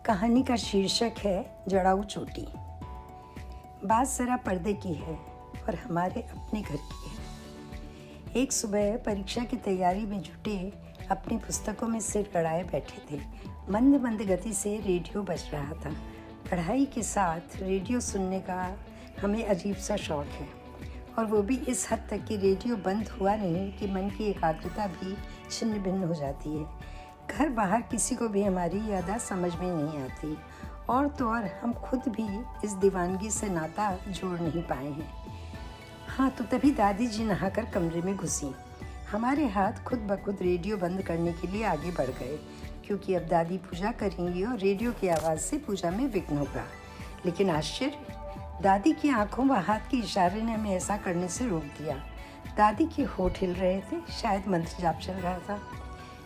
कहानी का शीर्षक है जड़ाऊ चोटी। बात जरा पर्दे की है और हमारे अपने घर की है। एक सुबह परीक्षा की तैयारी में जुटे अपनी पुस्तकों में सिर गड़ाए बैठे थे। मंद मंद गति से रेडियो बज रहा था। पढ़ाई के साथ रेडियो सुनने का हमें अजीब सा शौक है, और वो भी इस हद तक कि रेडियो बंद हुआ नहीं कि मन की एकाग्रता भी छिन्न भिन्न हो जाती है। घर बाहर किसी को भी हमारी यादा समझ में नहीं आती, और तो और हम खुद भी इस दीवानगी से नाता जोड़ नहीं पाए हैं। हाँ, तो तभी दादी जी नहाकर कमरे में घुसी। हमारे हाथ खुद ब खुद रेडियो बंद करने के लिए आगे बढ़ गए, क्योंकि अब दादी पूजा करेंगी और रेडियो की आवाज़ से पूजा में विघ्न होगा। लेकिन आश्चर्य, दादी की आंखों व हाथ के इशारे ने हमें ऐसा करने से रोक दिया। दादी के होठ हिल रहे थे, शायद मंत्र जाप चल रहा था।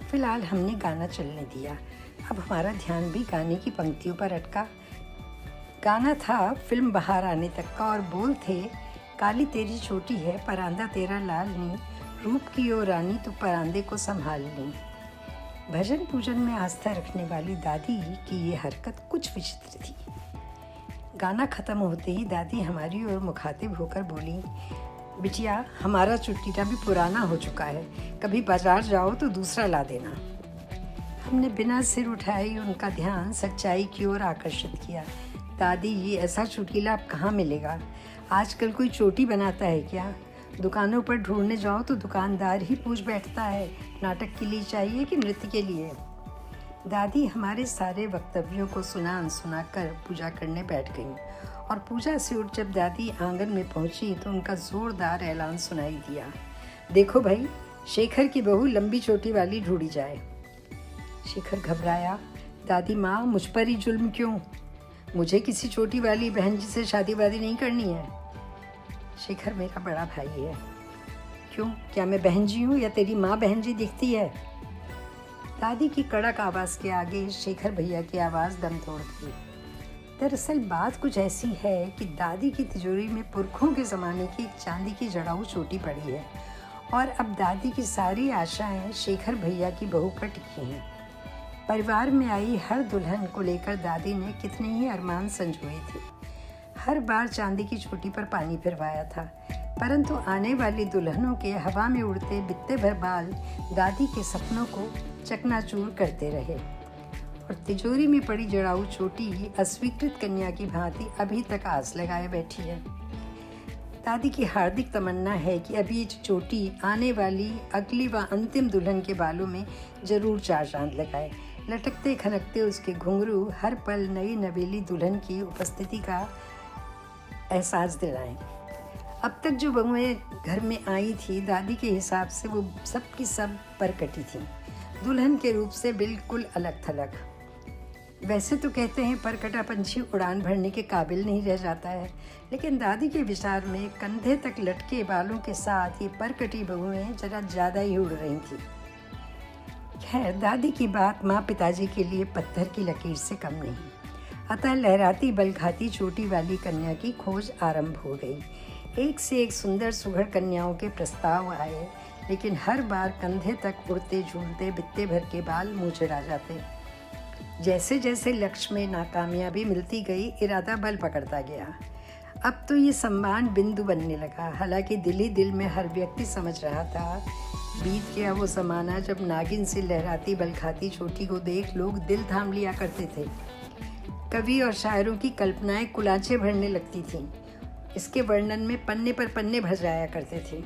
फिलहाल हमने गाना चलने दिया। अब हमारा ध्यान भी गाने की पंक्तियों पर अटका। गाना था फिल्म बाहर आने तक का, और बोल थे, काली तेरी छोटी है परांदा तेरा लाल नी, रूप की ओ रानी तू परांदे को संभाल ली। भजन पूजन में आस्था रखने वाली दादी की ये हरकत कुछ विचित्र थी। गाना खत्म होते ही दादी हमारी ओर मुखातिब होकर बोली, बिटिया, हमारा चुटकीला भी पुराना हो चुका है, कभी बाजार जाओ तो दूसरा ला देना। हमने बिना सिर उठाए उनका ध्यान सच्चाई की ओर आकर्षित किया। दादी, ये ऐसा चुटकीला अब कहाँ मिलेगा? आजकल कोई चोटी बनाता है क्या? दुकानों पर ढूंढने जाओ तो दुकानदार ही पूछ बैठता है, नाटक के लिए चाहिए कि नृत्य के लिए? दादी हमारे सारे वक्तव्यों को सुना अनसुना कर पूजा करने बैठ गईं, और पूजा से उठ जब दादी आंगन में पहुंची तो उनका जोरदार ऐलान सुनाई दिया, देखो भाई, शेखर की बहू लंबी चोटी वाली ढूंढी जाए। शेखर घबराया, दादी माँ, मुझ पर ही जुल्म क्यों? मुझे किसी चोटी वाली बहन जी से शादी वादी नहीं करनी है। शेखर मेरा बड़ा भाई है। क्यों, क्या मैं बहन जी हूँ या तेरी माँ बहन जी दिखती है? दादी की कड़क आवाज़ के आगे शेखर भैया की आवाज़ दम तोड़ गई। दरअसल बात कुछ ऐसी है कि दादी की तिजोरी में पुरखों के ज़माने की एक चांदी की जड़ाऊ चोटी पड़ी है, और अब दादी की सारी आशाएं शेखर भैया की बहू पर टिकी हैं। परिवार में आई हर दुल्हन को लेकर दादी ने कितने ही अरमान संजोए थे। हर बार चांदी की चोटी पर पानी फिरवाया था, परंतु आने वाली दुल्हनों के हवा में उड़ते बित्ते भर बाल दादी के सपनों को चकनाचूर करते रहे, और तिजोरी में पड़ी जड़ाऊ चोटी अस्वीकृत कन्या की भांति अभी तक आस लगाए बैठी है। दादी की हार्दिक तमन्ना है कि अभी ये चोटी आने वाली अगली व अंतिम दुल्हन के बालों में जरूर चार चांद लगाए। लटकते खनकते उसके घुंघरू हर पल नई नवेली दुल्हन की उपस्थिति का एहसास दिलाएं। अब तक जो बहुएं घर में आई थी, दादी के हिसाब से वो सब की सब परकटी थीं, दुल्हन के रूप से बिल्कुल अलग थलग। वैसे तो कहते हैं परकटा पंछी उड़ान भरने के काबिल नहीं रह जाता है, लेकिन दादी के विचार में कंधे तक लटके बालों के साथ ये परकटी बहुएं जरा ज़्यादा ही उड़ रही थी। खैर, दादी की बात माँ पिताजी के लिए पत्थर की लकीर से कम नहीं। अतः लहराती बलखाती चोटी वाली कन्या की खोज आरंभ हो गई। एक से एक सुंदर सुघड़ कन्याओं के प्रस्ताव आए, लेकिन हर बार कंधे तक उड़ते झूलते बित्ते भर के बाल मुँह चिढ़ा जाते। जैसे जैसे लक्ष्य में नाकामयाबी मिलती गई, इरादा बल पकड़ता गया। अब तो ये सम्मान बिंदु बनने लगा। हालांकि दिल ही दिल में हर व्यक्ति समझ रहा था, बीत गया वो ज़माना जब नागिन से लहराती बलखाती चोटी को देख लोग दिल थाम लिया करते थे। कवि और शायरों की कल्पनाएं कुलांचे भरने लगती थीं। इसके वर्णन में पन्ने पर पन्ने भर जाया करते थे।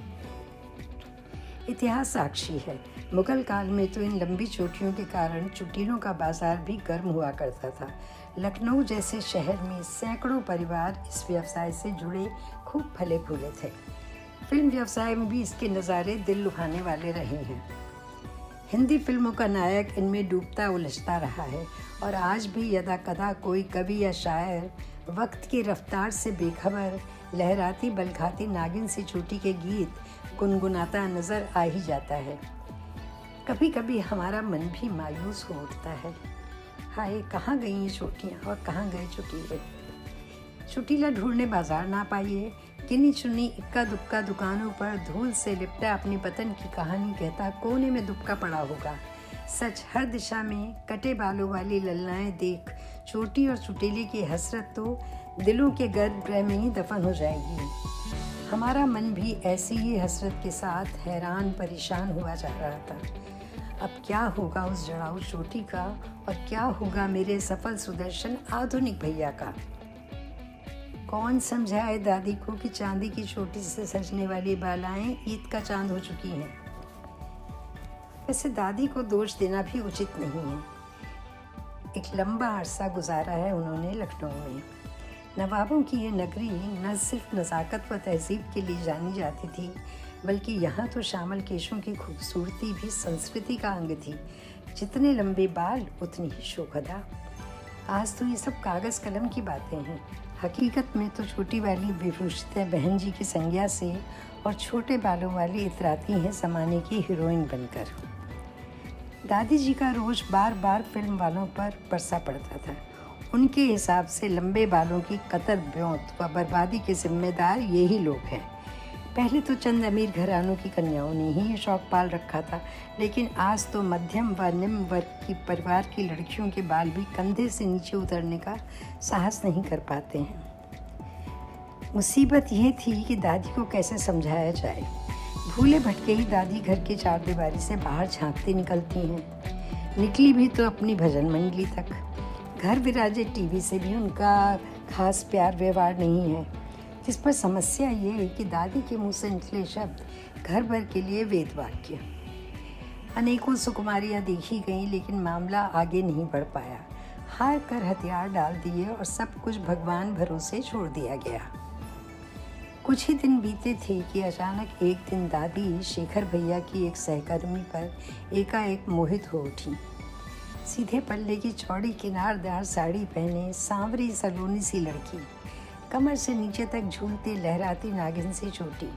इतिहास साक्षी है, मुगल काल में तो इन लंबी चोटियों के कारण चुटीलों का बाजार भी गर्म हुआ करता था। लखनऊ जैसे शहर में सैकड़ों परिवार इस व्यवसाय से जुड़े खूब फले फूले थे। फिल्म व्यवसाय में भी इसके नज़ारे दिल लुभाने वाले रहे हैं। हिंदी फिल्मों का नायक इनमें डूबता उलझता रहा है, और आज भी यदा कदा कोई कवि या शायर वक्त की रफ्तार से बेखबर लहराती बलखाती नागिन सी चोटी के गीत गुनगुनाता नज़र आ ही जाता है। कभी कभी हमारा मन भी मायूस हो उठता है। हाय, कहाँ गई ये चोटियाँ और कहाँ गए चुटीले? चुटीला ढूंढने बाजार ना पाइए, गिनी चुनी इक्का दुक्का दुकानों पर धूल से लिपटा अपनी पतन की कहानी कहता कोने में दुबका पड़ा होगा। सच, हर दिशा में कटे बालों वाली ललनाएं देख चोटी और चुटेली की हसरत तो दिलों के गर्भगृह में ही दफन हो जाएगी। हमारा मन भी ऐसी ही हसरत के साथ हैरान परेशान हुआ जा रहा था। अब क्या होगा उस जड़ाऊ चोटी का, और क्या होगा मेरे सफल सुदर्शन आधुनिक भैया का। कौन समझाए दादी को कि चांदी की चोटी से सजने वाली बालाएं ईद का चांद हो चुकी हैं। वैसे दादी को दोष देना भी उचित नहीं है। एक लंबा अरसा गुजारा है उन्होंने लखनऊ में। नवाबों की ये नगरी न सिर्फ नज़ाकत व तहजीब के लिए जानी जाती थी, बल्कि यहाँ तो शामल केशों की खूबसूरती भी संस्कृति का अंग थी। जितने लंबे बाल उतनी ही शोभा। आज तो ये सब कागज़ कलम की बातें हैं। हकीकत में तो छोटी वाली विभूषित बहन जी की संज्ञा से और छोटे बालों वाली इतराती हैं ज़माने की हीरोइन बनकर। दादी जी का रोज़ बार बार फिल्म वालों पर बरसा पड़ता था। उनके हिसाब से लंबे बालों की कतर ब्योंत व बर्बादी के जिम्मेदार यही लोग हैं। पहले तो चंद अमीर घरानों की कन्याओं ने ही ये शौक पाल रखा था, लेकिन आज तो मध्यम व निम्न वर्ग की परिवार की लड़कियों के बाल भी कंधे से नीचे उतरने का साहस नहीं कर पाते हैं। मुसीबत यह थी कि दादी को कैसे समझाया जाए। भूले भटके ही दादी घर की चारदीवारी से बाहर झांकती निकलती हैं। निकली भी तो अपनी भजन मंडली तक। घर विराजे टीवी से भी उनका खास प्यार व्यवहार नहीं है, जिस पर समस्या ये है कि दादी के मुंह से निकले शब्द घर भर के लिए वेद वाक्य। अनेकों सुकुमारियाँ देखी गईं, लेकिन मामला आगे नहीं बढ़ पाया। हार कर हथियार डाल दिए और सब कुछ भगवान भरोसे छोड़ दिया गया। कुछ ही दिन बीते थे कि अचानक एक दिन दादी शेखर भैया की एक सहकर्मी पर एकाएक मोहित हो उठी। सीधे पल्ले की चौड़ी किनारदार साड़ी पहने सांवरी सलोनी सी लड़की, कमर से नीचे तक झूलती लहराती नागिन सी चोटी।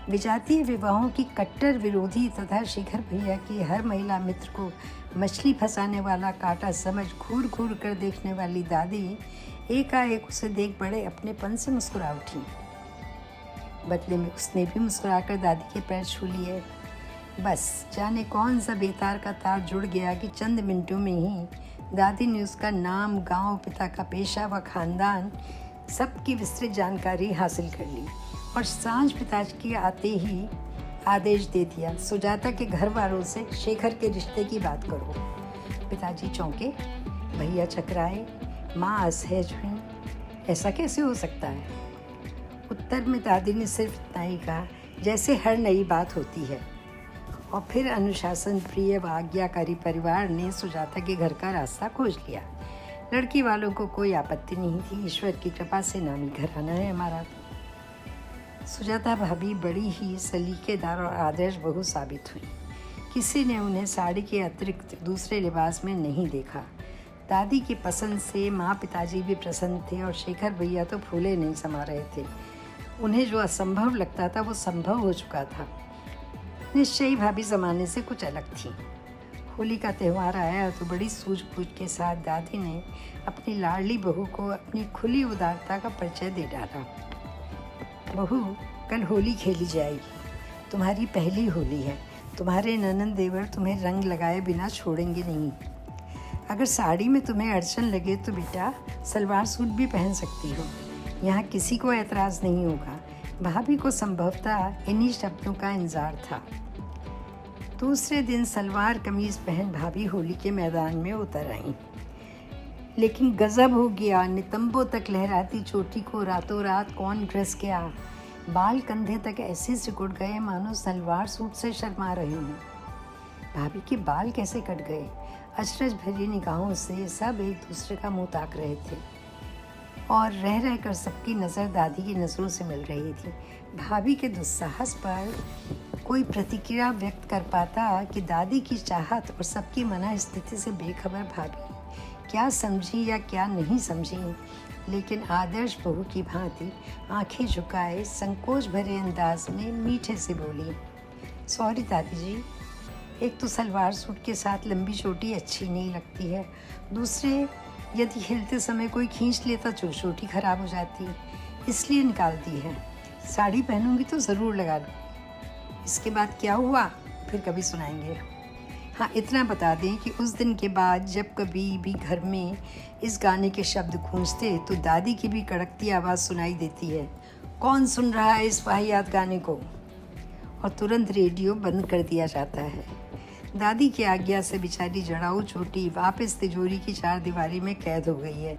विजातीय विवाहों की कट्टर विरोधी तथा शेखर भैया की हर महिला मित्र को मछली फंसाने वाला कांटा समझ घूर घूर कर देखने वाली दादी एकाएक उसे देख बड़े अपनेपन से मुस्कुरा उठी। बदले में उसने भी मुस्कुराकर दादी के पैर छू लिए। बस जाने कौन सा बेतार का तार जुड़ गया कि चंद मिनटों में ही दादी ने उसका नाम, गांव, पिता का पेशा व खानदान सबकी विस्तृत जानकारी हासिल कर ली और सांझ पिताजी आते ही आदेश दे दिया, सुजाता के घर वालों से शेखर के रिश्ते की बात करो। पिताजी चौंके, भैया चकराए, माँ असहज हुई। ऐसा कैसे हो सकता है? उत्तर में दादी ने सिर्फ इतना ही कहा, जैसे हर नई बात होती है। और फिर अनुशासन प्रिय व आज्ञाकारी परिवार ने सुजाता के घर का रास्ता खोज लिया। लड़की वालों को कोई आपत्ति नहीं थी। ईश्वर की कृपा से नामी घराना है हमारा। सुजाता भाभी बड़ी ही सलीकेदार और आदर्श बहू साबित हुई। किसी ने उन्हें साड़ी के अतिरिक्त दूसरे लिबास में नहीं देखा। दादी की पसंद से माँ पिताजी भी प्रसन्न थे और शेखर भैया तो फूले नहीं समा रहे थे। उन्हें जो असंभव लगता था वो संभव हो चुका था। निश्चयी भाभी ज़माने से कुछ अलग थी। होली का त्यौहार आया तो बड़ी सूझबूझ के साथ दादी ने अपनी लाडली बहू को अपनी खुली उदारता का परिचय दे डाला। बहू, कल होली खेली जाएगी। तुम्हारी पहली होली है। तुम्हारे ननंद देवर तुम्हें रंग लगाए बिना छोड़ेंगे नहीं। अगर साड़ी में तुम्हें अड़चन लगे तो बेटा सलवार सूट भी पहन सकती हो। यहाँ किसी को एतराज़ नहीं होगा। भाभी को संभवतः इन्हीं शब्दों का इंतजार था। दूसरे दिन सलवार कमीज पहन भाभी होली के मैदान में उतर आईं। लेकिन गजब हो गया, नितंबों तक लहराती चोटी को रातों रात कौन ग्रस गया। बाल कंधे तक ऐसे सिकुड़ गए मानो सलवार सूट से शर्मा रहे हों। भाभी के बाल कैसे कट गए? अचरज भरी निगाहों से सब एक दूसरे का मुंह ताक रहे थे और रह रहकर सबकी नज़र दादी की नज़रों से मिल रही थी। भाभी के दुस्साहस पर कोई प्रतिक्रिया व्यक्त कर पाता कि दादी की चाहत और सबकी मना स्थिति से बेखबर भाभी क्या समझी या क्या नहीं समझी, लेकिन आदर्श बहू की भांति आंखें झुकाए संकोच भरे अंदाज में मीठे से बोली, सॉरी दादी जी, एक तो सलवार सूट के साथ लंबी चोटी अच्छी नहीं लगती है, दूसरे यदि हिलते समय कोई खींच लेता तो चोटी खराब हो जाती, इसलिए निकाल दी है। साड़ी पहनूंगी तो ज़रूर लगा लूँ। इसके बाद क्या हुआ फिर कभी सुनाएंगे। हाँ, इतना बता दें कि उस दिन के बाद जब कभी भी घर में इस गाने के शब्द गूंजते तो दादी की भी कड़कती आवाज़ सुनाई देती है, कौन सुन रहा है इस वाहियात गाने को, और तुरंत रेडियो बंद कर दिया जाता है। दादी की आज्ञा से बेचारी जड़ाऊ छोटी वापस तिजोरी की चार दीवारी में कैद हो गई है।